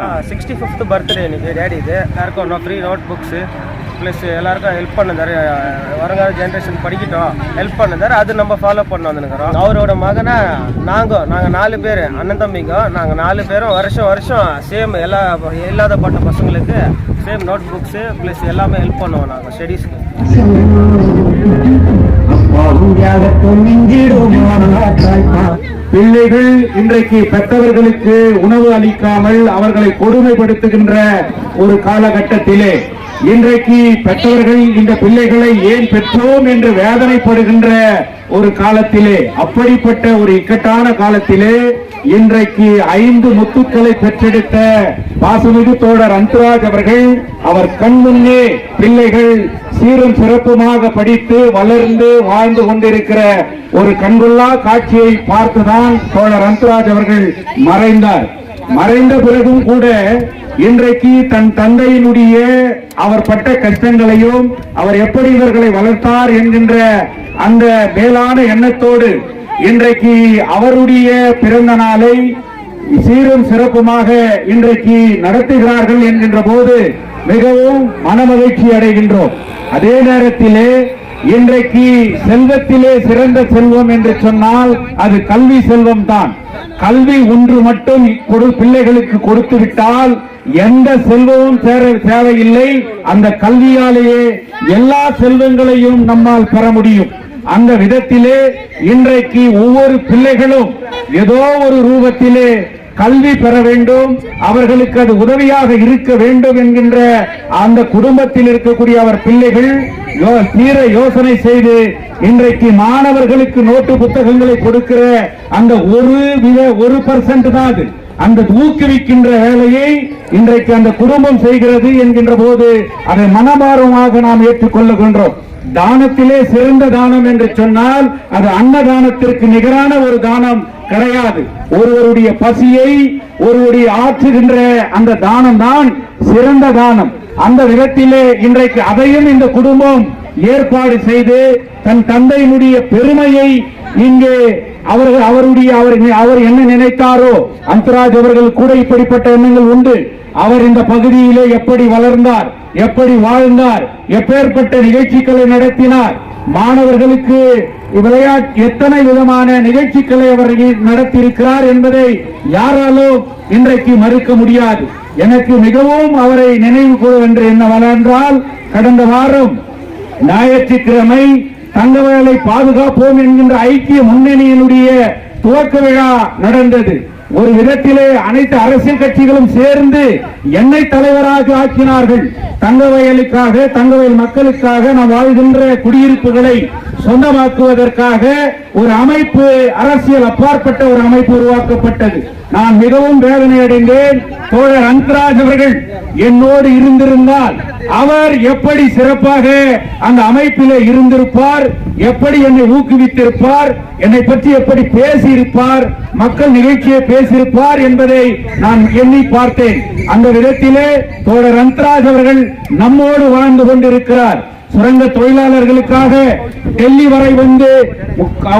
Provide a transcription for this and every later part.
65th birthday இன்னைக்கு daddy இது எல்லாருக்கும் ஃப்ரீ நோட் புக்ஸு ப்ளஸ் எல்லாருக்கும் ஹெல்ப் பண்ணுறாரு. வருங்கால ஜென்ரேஷன் படிக்கட்டும் ஹெல்ப் பண்ணுறாரு. அது நம்ம ஃபாலோ பண்ண வந்துருக்கிறோம். அவரோட மகனை நாங்கள் 4 பேர் அண்ணன் தம்பிங்க. நாங்கள் 4 பேரும் வருஷம் சேம் இல்லாத பட்ட பசங்களுக்கு சேம் நோட் புக்ஸு ப்ளஸ் எல்லாமே ஹெல்ப் பண்ணுவோம் நாங்கள் ஸ்டடீஸ்க்கு. பிள்ளைகள் இன்றைக்கு பெற்றவர்களுக்கு உணவு அளிக்காமல் அவர்களை கொடுமைப்படுத்துகின்ற ஒரு காலகட்டத்திலே இன்றைக்கு பெற்றவர்கள் இந்த பிள்ளைகளை ஏன் பெற்றோம் என்று வேதனைப்படுகின்ற ஒரு காலத்திலே, அப்படிப்பட்ட ஒரு இக்கட்டான காலத்திலே இன்றைக்கு 5 முத்துக்களை பெற்றெடுத்த பாசமிகு தோழர் அந்துராஜ் அவர்கள் அவர் கண்முன்னே பிள்ளைகள் சீரும் சிறப்புமாக படித்து வளர்ந்து வாழ்ந்து கொண்டிருக்கிற ஒரு கண்கொள்ளா காட்சியை பார்த்துதான் தோழர் அந்துராஜ் அவர்கள் மறைந்தார். மறைந்த பிறகும் கூட இன்றைக்கு தன் தந்தையினுடைய அவர் பட்ட கஷ்டங்களையும் அவர் எப்படி இவர்களை வளர்த்தார் என்கின்ற அந்த மேலான எண்ணத்தோடு இன்றைக்கு அவருடைய பிறந்த நாளை சீரும் சிறப்புமாக இன்றைக்கு நடத்துகிறார்கள் என்கின்ற போது மிகவும் மனமகிழ்ச்சி அடைகின்றோம். அதே நேரத்திலே இன்றைக்கு செல்வத்திலே சிறந்த செல்வம் என்று சொன்னால் அது கல்வி செல்வம் தான். கல்வி ஒன்று மட்டும் பிள்ளைகளுக்கு கொடுத்து விட்டால் எந்த செல்வமும் தேவையில்லை. அந்த கல்வியாலேயே எல்லா செல்வங்களையும் நம்மால் பெற முடியும். அந்த விதத்திலே இன்றைக்கு ஒவ்வொரு பிள்ளைகளும் ஏதோ ஒரு ரூபத்திலே கல்வி பெற வேண்டும், அவர்களுக்கு அது உதவியாக இருக்க வேண்டும் என்கின்ற அந்த குடும்பத்தில் இருக்கக்கூடிய அவர் பிள்ளைகள் தீர யோசனை செய்து இன்றைக்கு மாணவர்களுக்கு நோட்டு புத்தகங்களை கொடுக்கிற அந்த 1% தான் அது. அந்த ஊக்குவிக்கின்ற வேலையை இன்றைக்கு அந்த குடும்பம் செய்கிறது என்கின்ற போது அதை மனமாரமாக நாம் ஏற்றுக்கொள்ளுகின்றோம். தானத்திலே சிறந்த தானம் என்று சொன்னால் அது அன்னதானத்திற்கு நிகரான ஒரு தானம் கிடையாது. ஒருவருடைய பசியை ஒருவருடைய ஆற்றுகின்ற அந்த தானம் தான் சிறந்த தானம். அந்த விதத்திலே இன்றைக்கு அதையும் இந்த குடும்பம் ஏற்பாடு செய்து தன் தந்தையினுடைய பெருமையை இங்கே அவர் என்ன நினைத்தாரோ, அந்துராஜ் அவர்கள் கூட இப்படிப்பட்ட எண்ணங்கள் உண்டு. அவர் இந்த பகுதியிலே எப்படி வளர்ந்தார், எப்படி வாழ்ந்தார், எப்பேற்பட்ட நிகழ்ச்சிகளை நடத்தினார், மாணவர்களுக்கு விளையாட்டு எத்தனை விதமான நிகழ்ச்சிகளை அவர் நடத்தியிருக்கிறார் என்பதை யாராலும் இன்றைக்கு மறுக்க முடியாது. எனக்கு மிகவும் அவரை நினைவு கூறுவென்று என்னவென்றால், கடந்த வாரம் ஞாயிற்றுக்கிழமை தங்கவேலை பாதுகாப்போம் என்கின்ற ஐக்கிய முன்னணியினுடைய துவக்க விழா நடந்தது. ஒரு விதத்திலே அனைத்து அரசியல் கட்சிகளும் சேர்ந்து என்னை தலைவராக ஆக்கினார்கள். தங்கவயலுக்காக, தங்கவயல் மக்களுக்காக நாம் வாழ்கின்ற குடியிருப்புகளை சொந்தமாக்குவதற்காக ஒரு அமைப்பு, அரசியல் அப்பாற்பட்ட ஒரு அமைப்பு உருவாக்கப்பட்டது. நான் மிகவும் வேதனை அடைந்தேன். தோழர் அந்துராஜ் அவர்கள் என்னோடு இருந்திருந்தால் அவர் எப்படி சிறப்பாக அந்த அமைப்பிலே இருந்திருப்பார், எப்படி என்னை ஊக்குவித்திருப்பார், என்னை பற்றி எப்படி பேசியிருப்பார், மக்கள் நிகழ்ச்சியை பேசியிருப்பார் என்பதை நான் எண்ணி பார்த்தேன். அந்த விதத்திலே தோழர் அந்துராஜ் அவர்கள் நம்மோடு வாழ்ந்து கொண்டிருக்கிறார். சுரங்க தொழிலாளர்களுக்காக டெல்லி வரை வந்து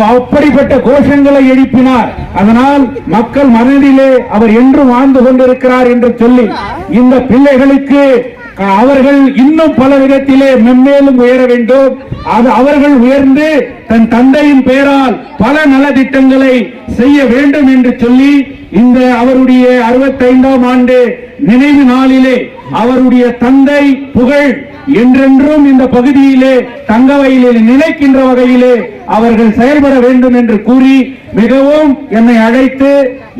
அப்படிப்பட்ட கோஷங்களை எழுப்பினார். அதனால் மக்கள் மனதிலே அவர் என்றும் வாழ்ந்து கொண்டிருக்கிறார் என்று சொல்லி இந்த பிள்ளைகளுக்கு அவர்கள் இன்னும் பல விதத்திலே மென்மேலும் உயர வேண்டும். அது அவர்கள் உயர்ந்து தன் தந்தையின் பெயரால் பல நலத்திட்டங்களை செய்ய வேண்டும் என்று சொல்லி இந்த அவருடைய 65ஆம் ஆண்டு நினைவு நாளிலே அவருடைய தந்தை புகழ் என்றென்றும் இந்த பகுதியிலே தங்கவயலில் நினைக்கின்ற வகையிலே அவர்கள் செயல்பட வேண்டும் என்று கூறி மிகவும் என்னை அழைத்து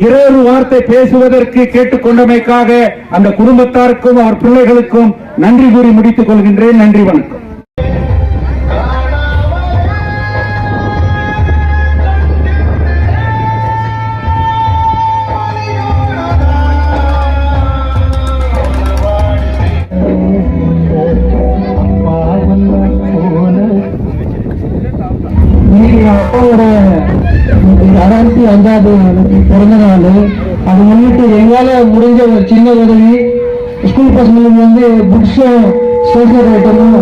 2 வார்த்தை பேசுவதற்கு கேட்டுக்கொண்டமைக்காக அந்த குடும்பத்தாருக்கும் அவர் பிள்ளைகளுக்கும் நன்றி கூறி முடித்துக் கொள்கின்றேன். நன்றி, வணக்கம். அப்பாவோட 65வது பிறந்த நாள். அது முன்னிட்டு எங்களால முடிஞ்ச ஒரு சின்ன உதவி, ஸ்கூல் பசங்களுக்கு வந்து புக்ஸும் ஸ்டேஷனரி ஐட்டமும்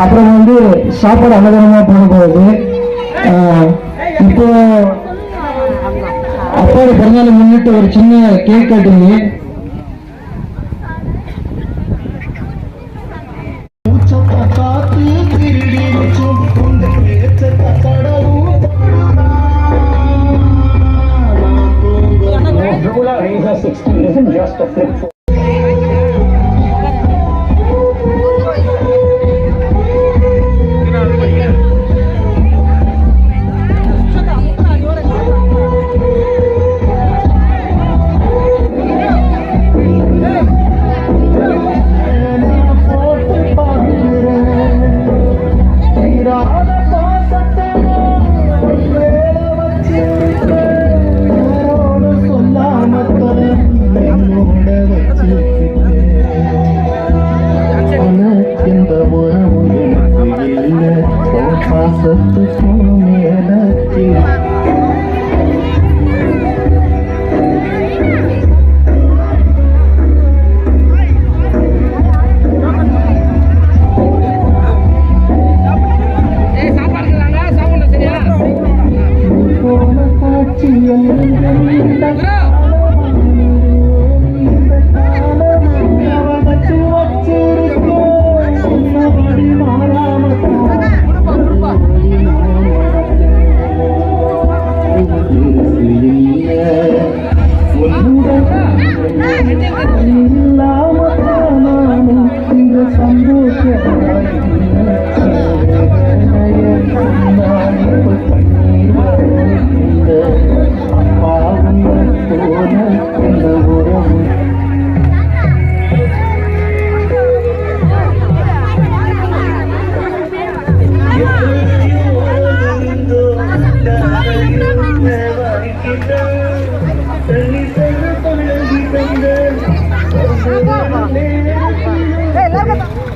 அப்புறம் வந்து சாப்பாடு அன்னதானமா போக போகுது. இப்போ அப்பாவோட பிறந்தநாளை முன்னிட்டு ஒரு சின்ன கேக் கட்டிங்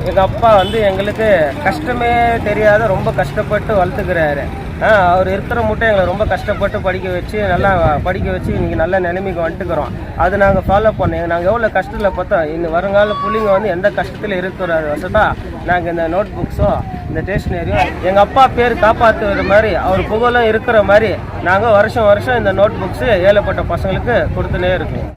எங்கள் அப்பா வந்து எங்களுக்கு கஷ்டமே தெரியாத ரொம்ப கஷ்டப்பட்டு வளர்த்துக்கிறாரு. அவர் இருக்கிற மட்டும் எங்களை ரொம்ப கஷ்டப்பட்டு படிக்க வச்சு நல்லா படிக்க வச்சு இன்றைக்கி நல்ல நிலைமைக்கு வந்துட்டுக்கிறோம். அது நாங்கள் ஃபாலோ பண்ணோம். நாங்கள் எவ்வளோ கஷ்டத்தில் பார்த்தோம். இந்த வருங்கால பிள்ளைங்க வந்து எந்த கஷ்டத்தில் இருக்கிற வசதா நாங்கள் இந்த நோட் புக்ஸோ இந்த ஸ்டேஷ்னரியும் எங்கள் அப்பா பேர் காப்பாற்றுற மாதிரி அவர் புகழும் இருக்கிற மாதிரி நாங்கள் வருஷம் வருஷம் இந்த நோட் புக்ஸு ஏழைப்பட்ட பசங்களுக்கு கொடுத்துனே இருக்கோம்.